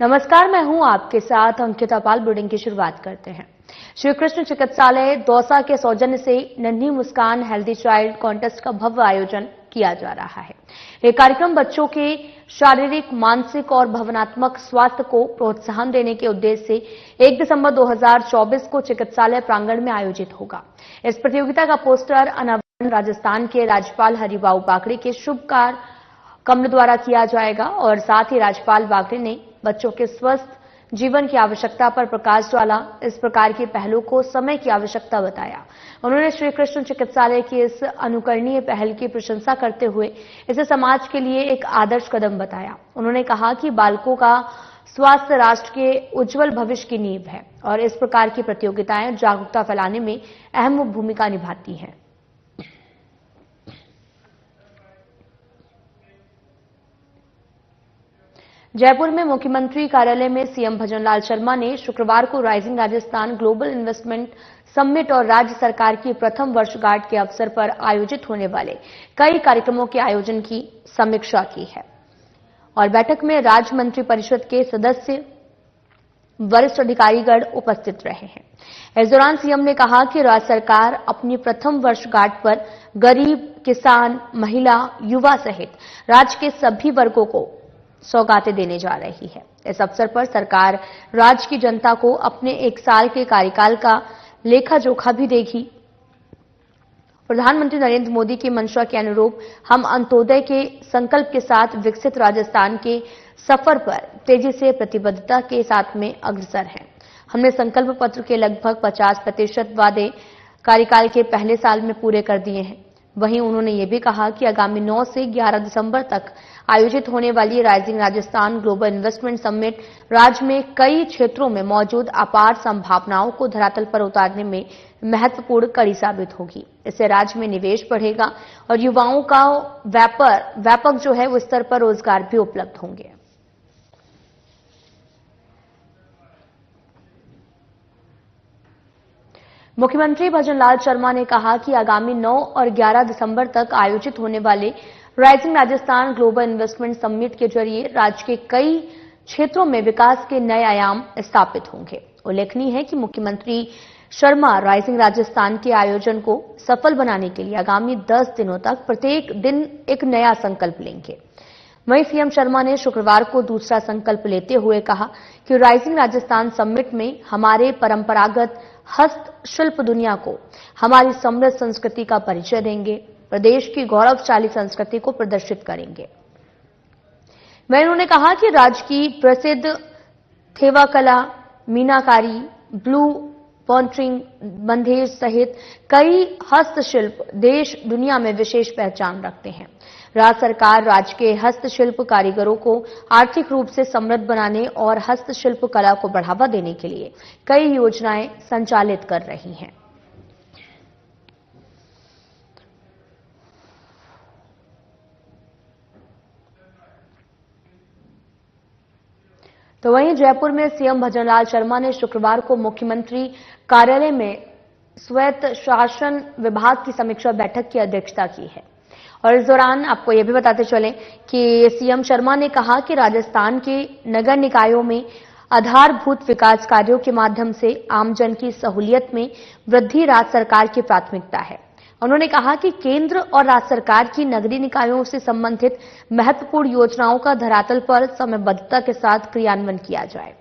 नमस्कार, मैं हूं आपके साथ अंकिता पाल। बुलेटिन की शुरुआत करते हैं। श्री कृष्ण चिकित्सालय दौसा के सौजन्य से नन्ही मुस्कान हेल्दी चाइल्ड कॉन्टेस्ट का भव्य आयोजन किया जा रहा है। यह कार्यक्रम बच्चों के शारीरिक, मानसिक और भावनात्मक स्वास्थ्य को प्रोत्साहन देने के उद्देश्य से 1 दिसंबर 2024 को चिकित्सालय प्रांगण में आयोजित होगा। इस प्रतियोगिता का पोस्टर अनावरण राजस्थान के राज्यपाल हरिभाऊ बागड़े के शुभकार कमल द्वारा किया जाएगा और साथ ही राज्यपाल बागड़े ने बच्चों के स्वस्थ जीवन की आवश्यकता पर प्रकाश डाला। इस प्रकार की पहलों को समय की आवश्यकता बताया। उन्होंने श्री कृष्ण चिकित्सालय की इस अनुकरणीय पहल की प्रशंसा करते हुए इसे समाज के लिए एक आदर्श कदम बताया। उन्होंने कहा कि बालकों का स्वास्थ्य राष्ट्र के उज्जवल भविष्य की नींव है और इस प्रकार की प्रतियोगिताएं जागरूकता फैलाने में अहम भूमिका निभाती हैं। जयपुर में मुख्यमंत्री कार्यालय में सीएम भजनलाल शर्मा ने शुक्रवार को rising Rajasthan global investment summit और राज्य सरकार की प्रथम वर्षगांठ के अवसर पर आयोजित होने वाले कई कार्यक्रमों के आयोजन की समीक्षा की है और बैठक में राज्य मंत्री परिषद के सदस्य, वरिष्ठ अधिकारीगण उपस्थित रहे हैं। इस दौरान सीएम ने कहा कि राज्य सरकार अपनी प्रथम वर्षगांठ पर गरीब, किसान, महिला, युवा सहित राज्य के सभी वर्गों को सौगातें देने जा रही है। इस अवसर पर सरकार राज्य की जनता को अपने 1 साल के कार्यकाल का लेखा जोखा भी देगी। प्रधानमंत्री नरेंद्र मोदी की मंशा के अनुरूप हम अंत्योदय के संकल्प के साथ विकसित राजस्थान के सफर पर तेजी से प्रतिबद्धता के साथ में अग्रसर हैं। हमने संकल्प पत्र के लगभग 50% वादे कार्यकाल के पहले साल में पूरे कर दिए हैं। वहीं उन्होंने ये भी कहा कि आगामी 9 से 11 दिसंबर तक आयोजित होने वाली rising Rajasthan global investment summit राज्य में कई क्षेत्रों में मौजूद अपार संभावनाओं को धरातल पर उतारने में महत्वपूर्ण कड़ी साबित होगी। इससे राज्य में निवेश बढ़ेगा और युवाओं का व्यापक जो है वो स्तर पर रोजगार भी उपलब्ध होंगे। मुख्यमंत्री भजनलाल शर्मा ने कहा कि आगामी 9 और 11 दिसंबर तक आयोजित होने वाले rising Rajasthan global investment summit के जरिए राज्य के कई क्षेत्रों में विकास के नए आयाम स्थापित होंगे। उल्लेखनीय है कि मुख्यमंत्री शर्मा राइजिंग राजस्थान के आयोजन को सफल बनाने के लिए आगामी 10 दिनों तक प्रत्येक दिन एक नया संकल्प लेंगे। वहीं सीएम शर्मा ने शुक्रवार को दूसरा संकल्प लेते हुए कहा कि राइजिंग राजस्थान समिट में हमारे परंपरागत हस्तशिल्प दुनिया को हमारी समृद्ध संस्कृति का परिचय देंगे, प्रदेश की गौरवशाली संस्कृति को प्रदर्शित करेंगे। वहीं उन्होंने कहा कि राज्य की प्रसिद्ध थेवा कला, मीनाकारी, ब्लू पॉन्ट्रिंग, बंधेज सहित कई हस्तशिल्प देश दुनिया में विशेष पहचान रखते हैं। राज्य सरकार राज्य के हस्तशिल्प कारीगरों को आर्थिक रूप से समृद्ध बनाने और हस्तशिल्प कला को बढ़ावा देने के लिए कई योजनाएं संचालित कर रही हैं। तो वहीं जयपुर में सीएम भजनलाल शर्मा ने शुक्रवार को मुख्यमंत्री कार्यालय में स्वायत्त शासन विभाग की समीक्षा बैठक की अध्यक्षता की है और इस दौरान आपको यह भी बताते चलें कि सीएम शर्मा ने कहा कि राजस्थान के नगर निकायों में आधारभूत विकास कार्यों के माध्यम से आमजन की सहूलियत में वृद्धि राज्य सरकार की प्राथमिकता है। उन्होंने कहा कि केंद्र और राज्य सरकार की नगरीय निकायों से संबंधित महत्वपूर्ण योजनाओं का धरातल पर समयबद्धता के साथ क्रियान्वयन किया जाए,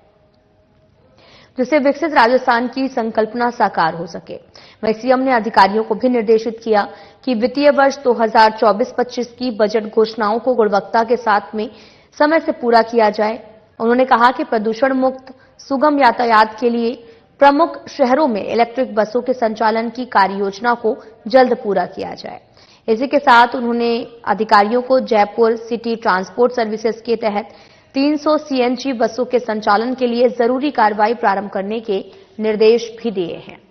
जिससे विकसित राजस्थान की संकल्पना साकार हो सके। वहीं सीएम ने अधिकारियों को भी निर्देशित किया कि वित्तीय वर्ष 2024-25 की बजट घोषणाओं को गुणवत्ता के साथ में समय से पूरा किया जाए। उन्होंने कहा कि प्रदूषण मुक्त सुगम यातायात के लिए प्रमुख शहरों में इलेक्ट्रिक बसों के संचालन की कार्य योजना को जल्द पूरा किया जाए। इसी के साथ उन्होंने अधिकारियों को जयपुर सिटी ट्रांसपोर्ट सर्विसेज के तहत 300 सीएनजी बसों के संचालन के लिए जरूरी कार्रवाई प्रारंभ करने के निर्देश भी दिए हैं।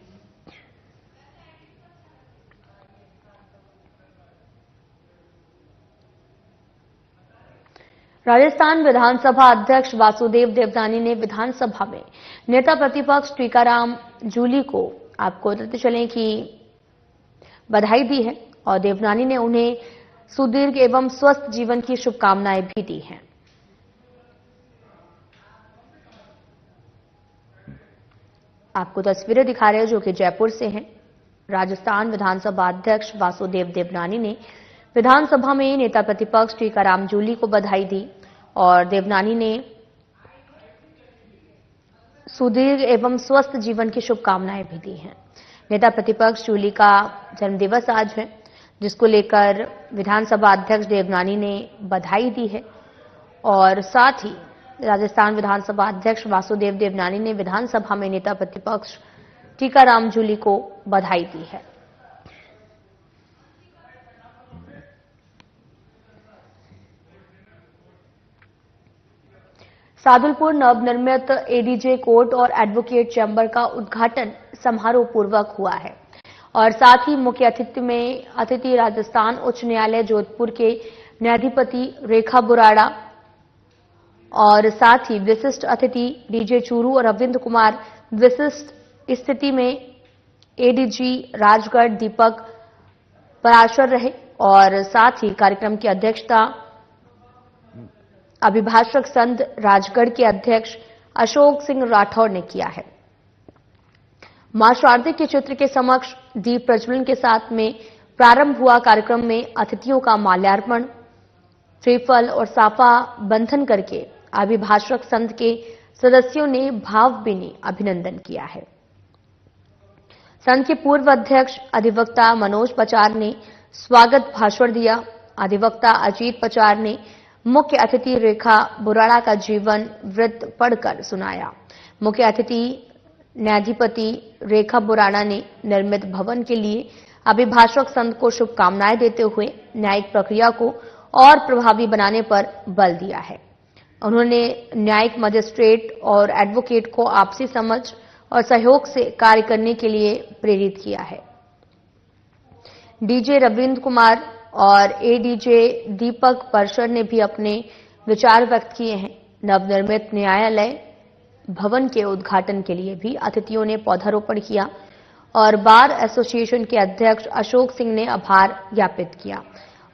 राजस्थान विधानसभा अध्यक्ष वासुदेव देवनानी ने विधानसभा में नेता प्रतिपक्ष टीकाराम जूली को आपको बताते चलें कि बधाई दी है और देवनानी ने उन्हें सुदीर्घ एवं स्वस्थ जीवन की शुभकामनाएं भी दी हैं। आपको तस्वीरें दिखा रहे हैं जो कि जयपुर से हैं। राजस्थान विधानसभा अध्यक्ष वासुदेव देवनानी ने विधानसभा में नेता प्रतिपक्ष टीकाराम जूली को बधाई दी और देवनानी ने सुदीर्घ एवं स्वस्थ जीवन की शुभकामनाएं भी दी हैं। नेता प्रतिपक्ष जूली का जन्मदिवस आज है, जिसको लेकर विधानसभा अध्यक्ष देवनानी ने बधाई दी है और साथ ही राजस्थान विधानसभा अध्यक्ष वासुदेव देवनानी ने विधानसभा में नेता प्रतिपक्ष टीकाराम जूली को बधाई दी है। सादुलपुर नवनिर्मित एडीजे कोर्ट और एडवोकेट चैम्बर का उद्घाटन समारोह पूर्वक हुआ है और साथ ही मुख्य अतिथि राजस्थान उच्च न्यायालय जोधपुर के न्यायाधिपति रेखा बुराड़ा और साथ ही विशिष्ट अतिथि डीजे चूरू और अरविंद कुमार, विशिष्ट स्थिति में एडीजी राजगढ़ दीपक पराशर रहे और साथ ही कार्यक्रम की अध्यक्षता अभिभाषक संघ राजगढ़ के अध्यक्ष अशोक सिंह राठौर ने किया है। मां शारदे के चित्र के समक्ष दीप प्रज्वलन के साथ में प्रारंभ हुआ कार्यक्रम में अतिथियों का माल्यार्पण, श्रीफल और साफा बंधन करके अभिभाषक संघ के सदस्यों ने भावभीनी अभिनंदन किया है। संघ के पूर्व अध्यक्ष अधिवक्ता मनोज पचार ने स्वागत भाषण दिया। अधिवक्ता अजीत पचार ने मुख्य अतिथि रेखा बुराड़ा का जीवन वृत्त पढ़कर सुनाया। मुख्य अतिथि न्यायाधिपति रेखा बुराड़ा ने निर्मित भवन के लिए अभिभाषक संघ को शुभकामनाएं देते हुए न्यायिक प्रक्रिया को और प्रभावी बनाने पर बल दिया है। उन्होंने न्यायिक मजिस्ट्रेट और एडवोकेट को आपसी समझ और सहयोग से कार्य करने के लिए प्रेरित किया है। डीजे रविंद्र कुमार और एडीजे दीपक परशर ने भी अपने विचार व्यक्त किए हैं। नवनिर्मित न्यायालय भवन के उद्घाटन के लिए भी अतिथियों ने पौधारोपण किया और बार एसोसिएशन के अध्यक्ष अशोक सिंह ने आभार ज्ञापित किया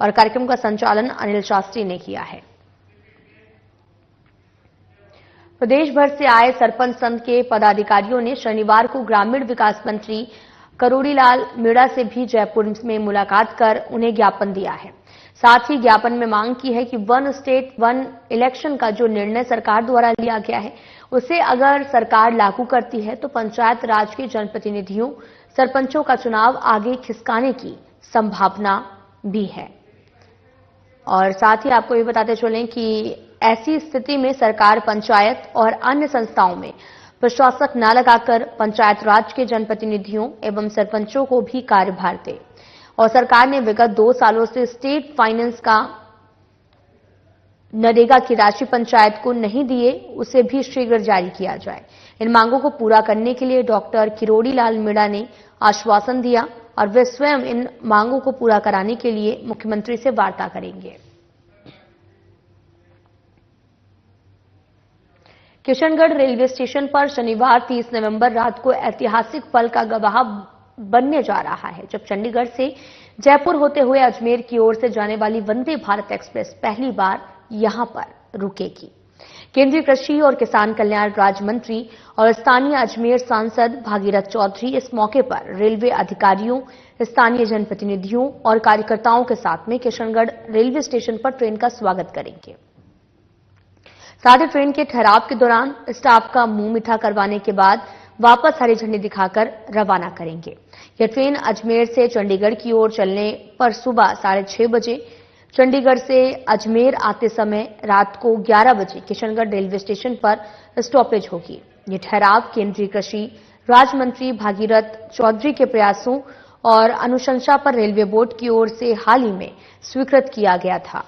और कार्यक्रम का संचालन अनिल शास्त्री ने किया है। प्रदेश भर से आए सरपंच संघ के पदाधिकारियों ने शनिवार को ग्रामीण विकास मंत्री करोड़ीलाल मीणा से भी जयपुर में मुलाकात कर उन्हें ज्ञापन दिया है। साथ ही ज्ञापन में मांग की है कि वन स्टेट वन इलेक्शन का जो निर्णय सरकार द्वारा लिया गया है, उसे अगर सरकार लागू करती है तो पंचायत राज के जनप्रतिनिधियों, सरपंचों का चुनाव आगे खिसकाने की संभावना भी है। और साथ ही आपको ये बताते चलें कि ऐसी स्थिति में सरकार पंचायत और अन्य संस्थाओं में प्रशासक न लगाकर पंचायत राज के जनप्रतिनिधियों एवं सरपंचों को भी कार्यभार दे और सरकार ने विगत 2 सालों से स्टेट फाइनेंस का नरेगा की राशि पंचायत को नहीं दिए, उसे भी शीघ्र जारी किया जाए। इन मांगों को पूरा करने के लिए डॉक्टर किरोड़ीलाल मीणा ने आश्वासन दिया और वे स्वयं इन मांगों को पूरा कराने के लिए मुख्यमंत्री से वार्ता करेंगे। किशनगढ़ रेलवे स्टेशन पर शनिवार 30 नवंबर रात को ऐतिहासिक पल का गवाह बनने जा रहा है, जब चंडीगढ़ से जयपुर होते हुए अजमेर की ओर से जाने वाली वंदे भारत एक्सप्रेस पहली बार यहां पर रुकेगी। केंद्रीय कृषि और किसान कल्याण राज्य मंत्री और स्थानीय अजमेर सांसद भागीरथ चौधरी इस मौके पर रेलवे अधिकारियों, स्थानीय जनप्रतिनिधियों और कार्यकर्ताओं के साथ में किशनगढ़ रेलवे स्टेशन पर ट्रेन का स्वागत करेंगे। साथ ही ट्रेन के ठहराव के दौरान स्टाफ का मुंह मीठा करवाने के बाद वापस हरी झंडी दिखाकर रवाना करेंगे। यह ट्रेन अजमेर से चंडीगढ़ की ओर चलने पर सुबह 6:30 बजे, चंडीगढ़ से अजमेर आते समय रात को 11 बजे किशनगढ़ रेलवे स्टेशन पर स्टॉपेज होगी। ये ठहराव केंद्रीय कृषि राज्य मंत्री भागीरथ चौधरी के प्रयासों और अनुशंसा पर रेलवे बोर्ड की ओर से हाल ही में स्वीकृत किया गया था।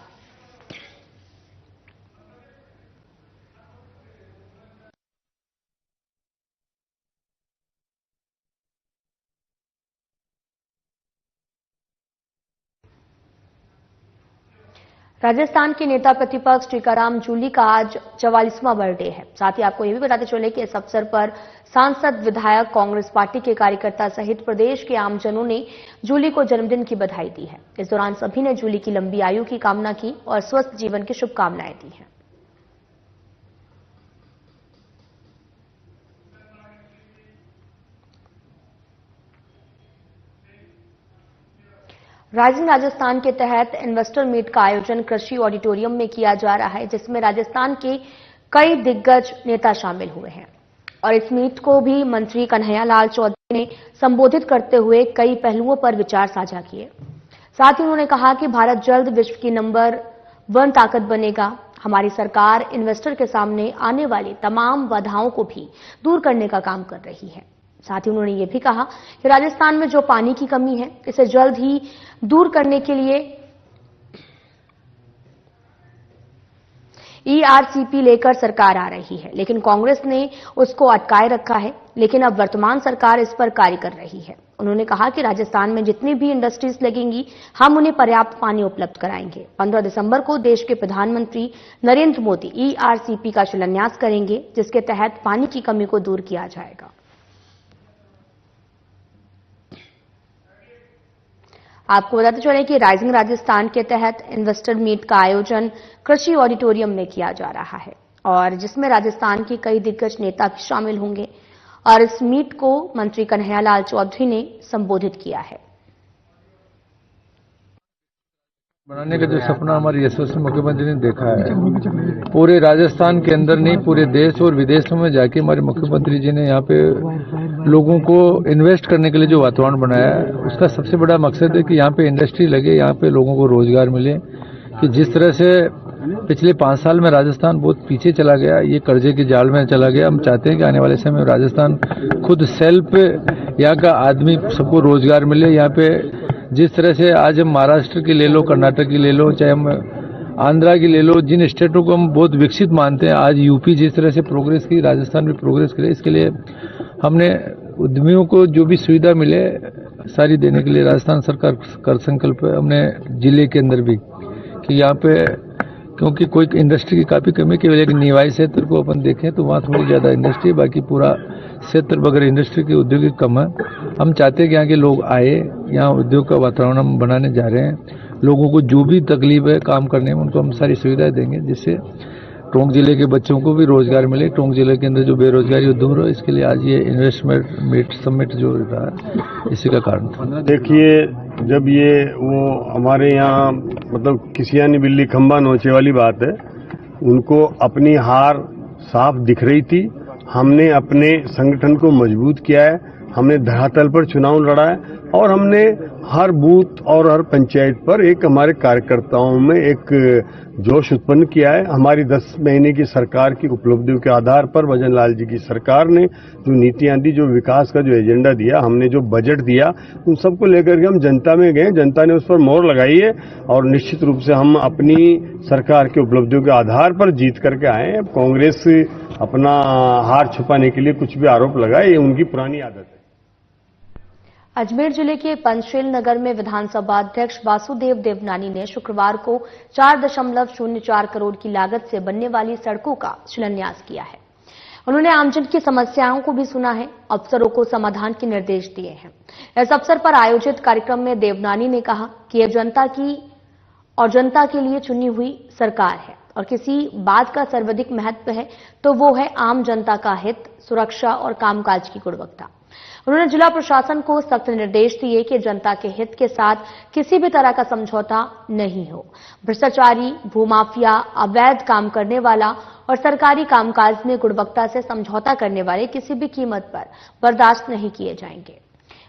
राजस्थान के नेता प्रतिपक्ष टीकाराम जूली का आज 44वां बर्थडे है। साथ ही आपको यह भी बताते चले कि इस अवसर पर सांसद, विधायक, कांग्रेस पार्टी के कार्यकर्ता सहित प्रदेश के आमजनों ने जूली को जन्मदिन की बधाई दी है। इस दौरान सभी ने जूली की लंबी आयु की कामना की और स्वस्थ जीवन की शुभकामनाएं दी हैं। राइजिंग राजस्थान के तहत इन्वेस्टर मीट का आयोजन कृषि ऑडिटोरियम में किया जा रहा है, जिसमें राजस्थान के कई दिग्गज नेता शामिल हुए हैं। और इस मीट को भी मंत्री कन्हैयालाल चौधरी ने संबोधित करते हुए कई पहलुओं पर विचार साझा किए। साथ ही उन्होंने कहा कि भारत जल्द विश्व की नंबर 1 ताकत बनेगा। हमारी सरकार इन्वेस्टर के सामने आने वाली तमाम बाधाओं को भी दूर करने का काम कर रही है। साथ ही उन्होंने ये भी कहा कि राजस्थान में जो पानी की कमी है, इसे जल्द ही दूर करने के लिए ERCP लेकर सरकार आ रही है, लेकिन कांग्रेस ने उसको अटकाए रखा है। लेकिन अब वर्तमान सरकार इस पर कार्य कर रही है। उन्होंने कहा कि राजस्थान में जितनी भी इंडस्ट्रीज लगेंगी, हम उन्हें पर्याप्त पानी उपलब्ध कराएंगे। 15 दिसंबर को देश के प्रधानमंत्री नरेंद्र मोदी ERCP का शिलान्यास करेंगे, जिसके तहत पानी की कमी को दूर किया जाएगा। आपको बताते चलें कि राइजिंग राजस्थान के तहत इन्वेस्टर मीट का आयोजन कृषि ऑडिटोरियम में किया जा रहा है, और जिसमें राजस्थान के कई दिग्गज नेता भी शामिल होंगे। और इस मीट को मंत्री कन्हैयालाल चौधरी ने संबोधित किया है। बनाने का जो सपना हमारे यशस्वी मुख्यमंत्री ने देखा है, पूरे राजस्थान के अंदर नहीं, पूरे देश और विदेशों में जाके हमारे मुख्यमंत्री जी ने यहाँ पे लोगों को इन्वेस्ट करने के लिए जो वातावरण बनाया है, उसका सबसे बड़ा मकसद है कि यहाँ पे इंडस्ट्री लगे, यहाँ पे लोगों को रोजगार मिले। कि जिस तरह से पिछले 5 साल में राजस्थान बहुत पीछे चला गया, ये कर्जे के जाल में चला गया। हम चाहते हैं कि आने वाले समय में राजस्थान खुद सेल्फ, यहाँ का आदमी सबको रोजगार मिले। यहाँ पे जिस तरह से आज हम महाराष्ट्र की ले लो, कर्नाटक की ले लो, चाहे हम आंध्रा की ले लो, जिन स्टेटों को हम बहुत विकसित मानते हैं, आज यूपी जिस तरह से प्रोग्रेस की, राजस्थान भी प्रोग्रेस करे। इसके लिए हमने उद्यमियों को जो भी सुविधा मिले सारी देने के लिए राजस्थान सरकार कर संकल्प है। हमने जिले के अंदर भी कि यहाँ पे क्योंकि कोई इंडस्ट्री की काफी कमी, केवल एक निवाई क्षेत्र को अपन देखें तो वहाँ थोड़ी ज्यादा इंडस्ट्री, बाकी पूरा क्षेत्र बगैर इंडस्ट्री के औद्योगिक कम है। हम चाहते हैं कि यहाँ के लोग आए, यहाँ उद्योग का वातावरण हम बनाने जा रहे हैं। लोगों को जो भी तकलीफ है काम करने में, उनको हम सारी सुविधाएं देंगे, जिससे टोंक जिले के बच्चों को भी रोजगार मिले, टोंक जिले के अंदर जो बेरोजगारी दूर हो। इसके लिए आज ये इन्वेस्टमेंट मीट समिट जो रहा है, इसी का कारण था। देखिए, जब ये वो हमारे यहाँ मतलब किसियानी बिल्ली खंबा नोचे वाली बात है, उनको अपनी हार साफ दिख रही थी। हमने अपने संगठन को मजबूत किया है, हमने धरातल पर चुनाव लड़ा है, और हमने हर बूथ और हर पंचायत पर एक हमारे कार्यकर्ताओं में एक जोश उत्पन्न किया है। हमारी 10 महीने की सरकार की उपलब्धियों के आधार पर भजन लाल जी की सरकार ने जो नीतियां दी, जो विकास का जो एजेंडा दिया, हमने जो बजट दिया, उन सबको लेकर के हम जनता में गए। जनता ने उस पर मोहर लगाई है, और निश्चित रूप से हम अपनी सरकार की उपलब्धियों के आधार पर जीत करके आए हैं। कांग्रेस अपना हार छुपाने के लिए कुछ भी आरोप लगाए, ये उनकी पुरानी आदत है। अजमेर जिले के पंचशील नगर में विधानसभा अध्यक्ष वासुदेव देवनानी ने शुक्रवार को 4.04 करोड़ की लागत से बनने वाली सड़कों का शिलान्यास किया है। उन्होंने आमजन की समस्याओं को भी सुना है, अफसरों को समाधान के निर्देश दिए हैं। इस अवसर पर आयोजित कार्यक्रम में देवनानी ने कहा कि यह जनता की और जनता के लिए चुनी हुई सरकार है, और किसी बात का सर्वाधिक महत्व है तो वो है आम जनता का हित, सुरक्षा और कामकाज की गुणवत्ता। उन्होंने जिला प्रशासन को सख्त निर्देश दिए कि जनता के हित के साथ किसी भी तरह का समझौता नहीं हो। भ्रष्टाचारी, भूमाफिया, अवैध काम करने वाला और सरकारी कामकाज में गुणवत्ता से समझौता करने वाले किसी भी कीमत पर बर्दाश्त नहीं किए जाएंगे।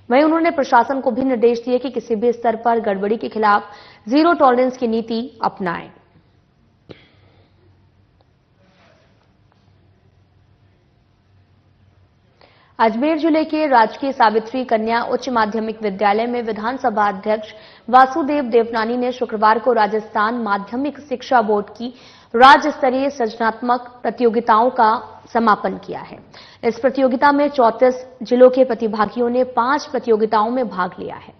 वहीं उन्होंने प्रशासन को भी निर्देश दिए कि किसी भी स्तर पर गड़बड़ी के खिलाफ जीरो टॉलरेंस की नीति अपनाएं। अजमेर जिले के राजकीय सावित्री कन्या उच्च माध्यमिक विद्यालय में विधानसभा अध्यक्ष वासुदेव देवनानी ने शुक्रवार को राजस्थान माध्यमिक शिक्षा बोर्ड की राज्य स्तरीय सृजनात्मक प्रतियोगिताओं का समापन किया है। इस प्रतियोगिता में 34 जिलों के प्रतिभागियों ने 5 प्रतियोगिताओं में भाग लिया है।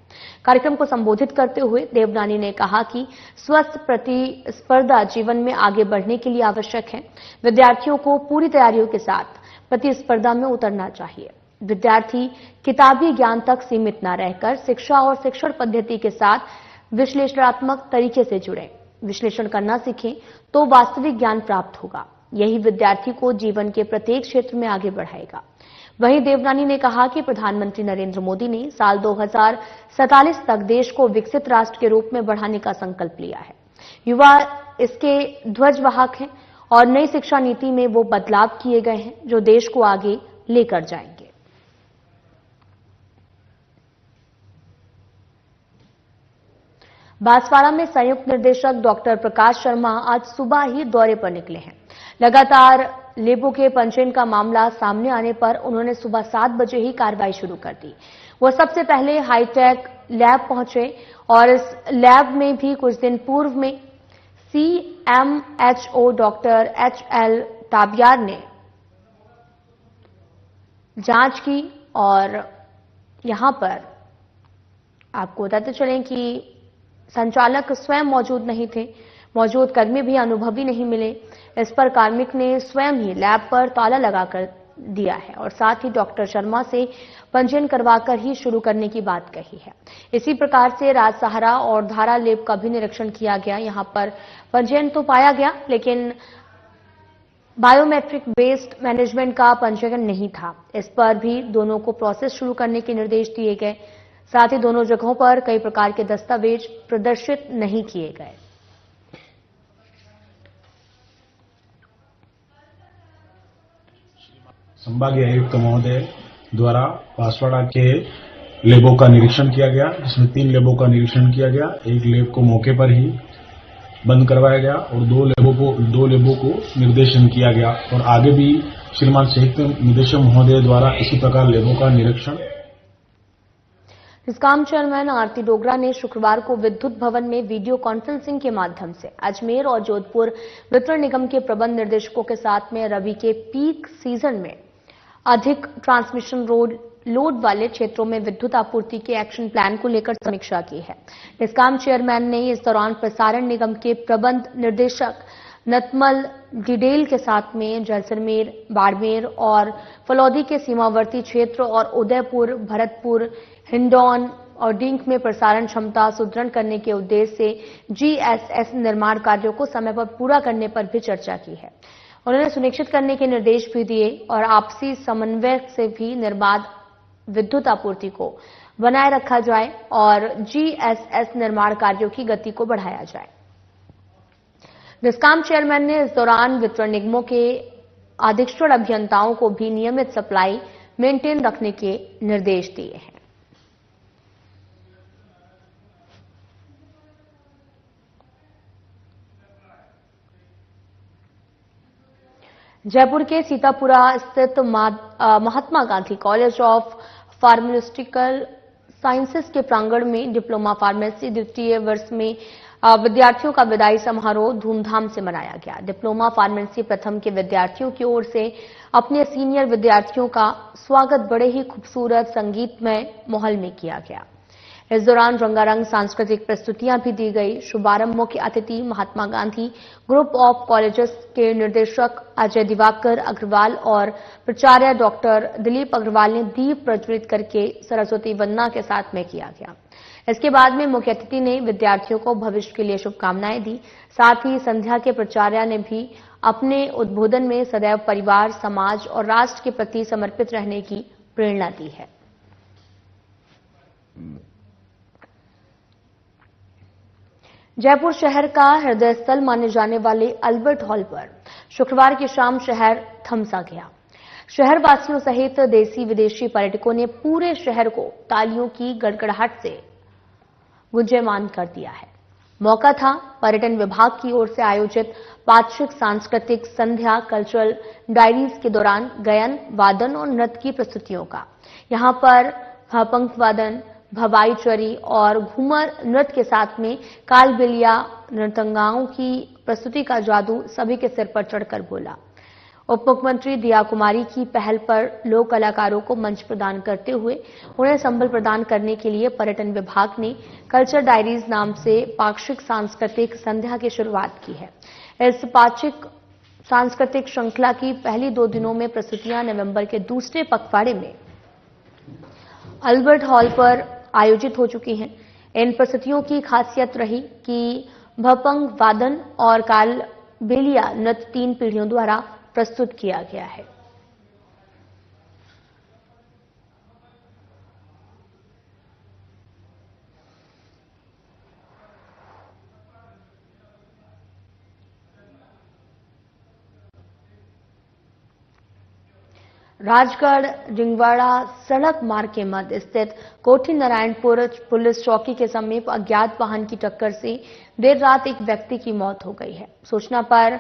कार्यक्रम को संबोधित करते हुए देवनानी ने कहा कि स्वस्थ प्रतिस्पर्धा जीवन में आगे बढ़ने के लिए आवश्यक है। विद्यार्थियों को पूरी तैयारियों के साथ प्रतिस्पर्धा में उतरना चाहिए। विद्यार्थी किताबी ज्ञान तक सीमित न रहकर शिक्षा और शिक्षण पद्धति के साथ विश्लेषणात्मक तरीके से जुड़ें। विश्लेषण करना सीखें तो वास्तविक ज्ञान प्राप्त होगा। यही विद्यार्थी को जीवन के प्रत्येक क्षेत्र में आगे बढ़ाएगा। वहीं देवनानी ने कहा कि प्रधानमंत्री नरेंद्र मोदी ने साल 2047 तक देश को विकसित राष्ट्र के रूप में बढ़ाने का संकल्प लिया है। युवा इसके ध्वजवाहक हैं और नई शिक्षा नीति में वो बदलाव किए गए हैं जो देश को आगे लेकर जाएंगे। बांसवाड़ा में संयुक्त निर्देशक डॉक्टर प्रकाश शर्मा आज सुबह ही दौरे पर निकले हैं। लगातार लेबों के पंजीयन का मामला सामने आने पर उन्होंने सुबह 7 बजे ही कार्रवाई शुरू कर दी। वो सबसे पहले हाईटेक लैब पहुंचे और इस लैब में भी कुछ दिन पूर्व में CMHO डॉक्टर HL टाबियार ने जांच की और यहां पर आपको बताते चलें कि संचालक स्वयं मौजूद नहीं थे, मौजूद कर्मी भी अनुभवी नहीं मिले। इस पर कार्मिक ने स्वयं ही लैब पर ताला लगाकर दिया है और साथ ही डॉक्टर शर्मा से पंजीयन करवाकर ही शुरू करने की बात कही है। इसी प्रकार से राजसहारा और धारा लैब का भी निरीक्षण किया गया। यहां पर पंजीयन तो पाया गया लेकिन बायोमेट्रिक बेस्ड मैनेजमेंट का पंजीयन नहीं था। इस पर भी दोनों को प्रोसेस शुरू करने के निर्देश दिए गए। साथ ही दोनों जगहों पर कई प्रकार के दस्तावेज प्रदर्शित नहीं किए गए। संभागीय आयुक्त महोदय द्वारा बांसवाड़ा के लेबों का निरीक्षण किया गया, जिसमें 3 लेबों का निरीक्षण किया गया। एक लेब को मौके पर ही बंद करवाया गया और दो लेबों को निर्देशन किया गया और आगे भी श्रीमान संयुक्त निदेशक महोदय द्वारा इसी प्रकार लेबों का निरीक्षण। डिस्कॉम चेयरमैन आरती डोगरा ने शुक्रवार को विद्युत भवन में वीडियो कॉन्फ्रेंसिंग के माध्यम से अजमेर और जोधपुर वितरण निगम के प्रबंध निर्देशकों के साथ में रबी के पीक सीजन में अधिक ट्रांसमिशन लोड वाले क्षेत्रों में विद्युत आपूर्ति के एक्शन प्लान को लेकर समीक्षा की है। डिस्कॉम चेयरमैन ने इस दौरान प्रसारण निगम के प्रबंध निर्देशक नतमल डिडेल के साथ में जैसलमेर, बाड़मेर और फलौदी के सीमावर्ती क्षेत्र और उदयपुर, भरतपुर, हिंडौन और डिंक में प्रसारण क्षमता सुदृढ़ करने के उद्देश्य से GSS निर्माण कार्यों को समय पर पूरा करने पर भी चर्चा की है। उन्होंने सुनिश्चित करने के निर्देश भी दिए और आपसी समन्वय से भी निर्बाध विद्युत आपूर्ति को बनाए रखा जाए और GSS निर्माण कार्यों की गति को बढ़ाया जाए। डिस्कॉम चेयरमैन ने इस दौरान वितरण निगमों के अधीक्षण अभियंताओं को भी नियमित सप्लाई मेंटेन रखने के निर्देश दिए हैं। जयपुर के सीतापुरा स्थित Mahatma Gandhi college of pharmaceutical sciences के प्रांगण में डिप्लोमा फार्मेसी द्वितीय वर्ष में विद्यार्थियों का विदाई समारोह धूमधाम से मनाया गया। डिप्लोमा फार्मेसी प्रथम के विद्यार्थियों की ओर से अपने सीनियर विद्यार्थियों का स्वागत बड़े ही खूबसूरत संगीतमय माहौल में किया गया। इस दौरान रंगारंग सांस्कृतिक प्रस्तुतियां भी दी गई। शुभारंभ मुख्य अतिथि Mahatma Gandhi group of colleges के निदेशक अजय दिवाकर अग्रवाल और प्राचार्य डॉक्टर दिलीप अग्रवाल ने दीप प्रज्वलित करके सरस्वती वंदना के साथ में किया गया। इसके बाद में मुख्य अतिथि ने विद्यार्थियों को भविष्य के लिए शुभकामनाएं दी। साथ ही संध्या के प्राचार्य ने भी अपने उद्बोधन में सदैव परिवार, समाज और राष्ट्र के प्रति समर्पित रहने की प्रेरणा दी है। जयपुर शहर का हृदय स्थल माने जाने वाले अल्बर्ट हॉल पर शुक्रवार की शाम शहर थमसा गया। शहर वासियों सहित देसी विदेशी पर्यटकों ने पूरे शहर को तालियों की गड़गड़ाहट से गुंजयमान कर दिया है। मौका था पर्यटन विभाग की ओर से आयोजित वार्षिक सांस्कृतिक संध्या कल्चरल डायरीज के दौरान गायन, वादन और नृत्य की प्रस्तुतियों का। यहां पर पंख वादन, भवाई चरी और घूमर नृत्य के साथ में कालबेलिया नृत्यंगाओं की प्रस्तुति का जादू सभी के सिर पर चढ़कर बोला। उप मुख्यमंत्री दिया कुमारी की पहल पर लोक कलाकारों को मंच प्रदान करते हुए उन्हें संबल प्रदान करने के लिए पर्यटन विभाग ने कल्चर डायरीज नाम से पाक्षिक सांस्कृतिक संध्या की शुरुआत की है। इस पाक्षिक सांस्कृतिक श्रृंखला की पहली 2 दिनों में प्रस्तुतियां नवंबर के दूसरे पखवाड़े में अल्बर्ट हॉल पर आयोजित हो चुकी हैं। इन प्रस्तुतियों की खासियत रही कि भपंग वादन और कालबेलिया नृत्य 3 पीढ़ियों द्वारा प्रस्तुत किया गया है। राजगढ़ जिंगवाड़ा सड़क मार्ग के मध्य स्थित कोठी नारायणपुर पुलिस चौकी के समीप अज्ञात वाहन की टक्कर से देर रात एक व्यक्ति की मौत हो गई है। सूचना पर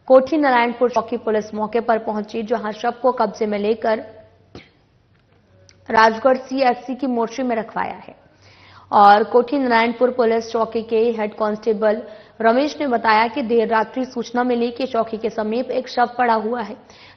कोठी नारायणपुर चौकी पुलिस मौके पर पहुंची, जहां शव को कब्जे में लेकर राजगढ़ सीएचसी की मोर्चरी में रखवाया है। और कोठी नारायणपुर पुलिस चौकी के हेड कांस्टेबल रमेश ने बताया कि देर रात्रि सूचना मिली कि चौकी के समीप एक शव पड़ा हुआ है,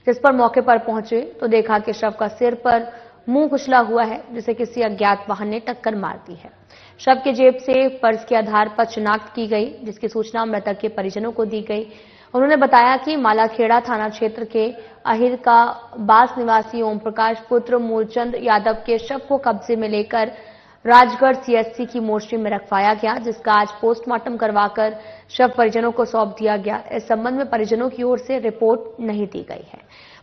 जिस पर मौके पर पहुंचे तो देखा कि शव का सिर पर मुंह कुचला हुआ है, जिसे किसी अज्ञात वाहन ने टक्कर मार दी है। शव के जेब से पर्स के आधार पर शिनाख्त की गई, जिसकी सूचना मृतक के परिजनों को दी गई। उन्होंने बताया कि मालाखेड़ा थाना क्षेत्र के अहिर का बास निवासी ओम प्रकाश पुत्र मूलचंद यादव के शव को कब्जे में लेकर राजगढ़ सीएचसी की मोर्चरी में रखवाया गया, जिसका आज पोस्टमार्टम करवाकर शव परिजनों को सौंप दिया गया। इस संबंध में परिजनों की ओर से रिपोर्ट नहीं दी गई है।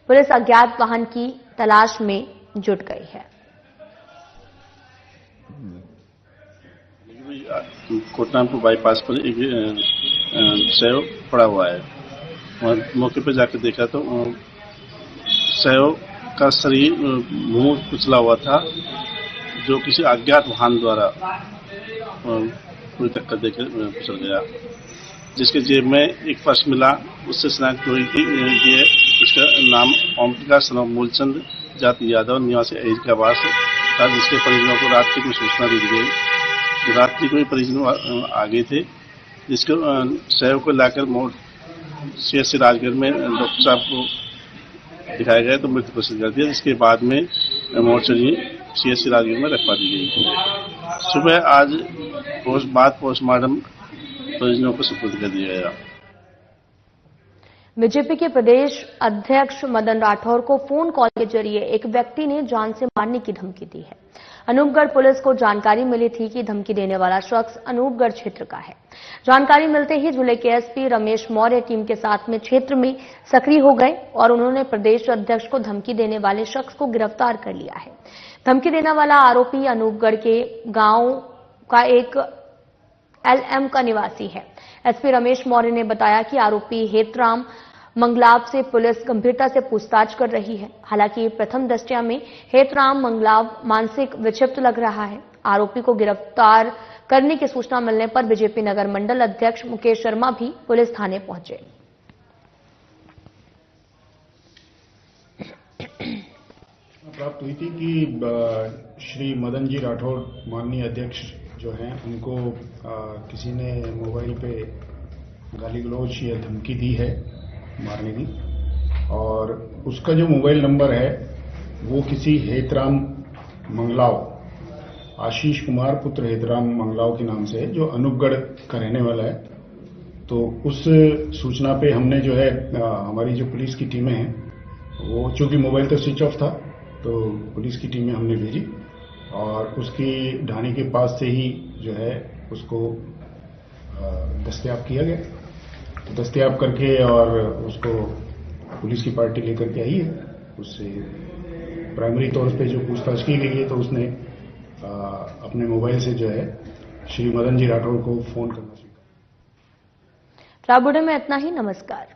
पुलिस अज्ञात वाहन की तलाश में जुट गई है। कोटनामपुर बाईपास पर एक शव पड़ा हुआ है। और मौके पर जाकर देखा तो शव का शरीर मुंह कुचला हुआ था, जो किसी अज्ञात वाहन द्वारा पूरी टक्कर देकर कुचल गया। जिसके जेब में एक पर्स मिला, उससे शिनाख्त हुई थी कि उसका नाम ओम प्रकाश मूलचंद जाति यादव निवासी अहिर का आवास था, जिसके परिजनों को रात्रि को सूचना दी गई। रात्रि को ही परिजन आ गए थे, जिसको शव को लाकर सीएचसी राजगढ़ में डॉक्टर साहब को दिखाया गया तो मृत्यु घोषित कर दिया, जिसके बाद में मोर्चरी सीएचसी राजगढ़ में रखवा दी गई। सुबह आज पोस्टमार्टम परिजनों को सुपुर्द कर दिया गया। बीजेपी के प्रदेश अध्यक्ष मदन राठौर को फोन कॉल के जरिए एक व्यक्ति ने जान से मारने की धमकी दी है। अनूपगढ़ पुलिस को जानकारी मिली थी कि धमकी देने वाला शख्स अनूपगढ़ क्षेत्र का है। जानकारी मिलते ही जिले के एसपी रमेश मौर्य टीम के साथ में क्षेत्र में सक्रिय हो गए और उन्होंने प्रदेश अध्यक्ष को धमकी देने वाले शख्स को गिरफ्तार कर लिया है। धमकी देने वाला आरोपी अनूपगढ़ के गांव का एक एलएम का निवासी है। एसपी रमेश मौर्य ने बताया कि आरोपी हेतराम मंगलाव से पुलिस गंभीरता से पूछताछ कर रही है। हालांकि प्रथम दृष्टया में हेतराम मंगलाव मानसिक विक्षिप्त लग रहा है। आरोपी को गिरफ्तार करने की सूचना मिलने पर बीजेपी नगर मंडल अध्यक्ष मुकेश शर्मा भी पुलिस थाने पहुंचे। प्राप्त हुई थी कि श्री मदन जी राठौर माननीय अध्यक्ष जो हैं, उनको किसी ने मोबाइल पे गाली गलौज या धमकी दी है मारने की, और उसका जो मोबाइल नंबर है वो किसी हेतराम मंगलाव, आशीष कुमार पुत्र हेतराम मंगलाव के नाम से है, जो अनूपगढ़ का रहने वाला है। तो उस सूचना पे हमने जो है हमारी जो पुलिस की टीमें हैं, वो चूंकि मोबाइल तो स्विच ऑफ था, तो पुलिस की टीमें हमने भेजी और उसकी ढाणी के पास से ही जो है उसको दस्तयाब किया गया। तो दस्तयाब करके और उसको पुलिस की पार्टी लेकर के आई है। उससे प्राइमरी तौर पे जो पूछताछ की गई है, तो उसने अपने मोबाइल से जो है श्री मदन जी राठौर को फोन करना सीखा। राबुड़े में इतना ही। नमस्कार।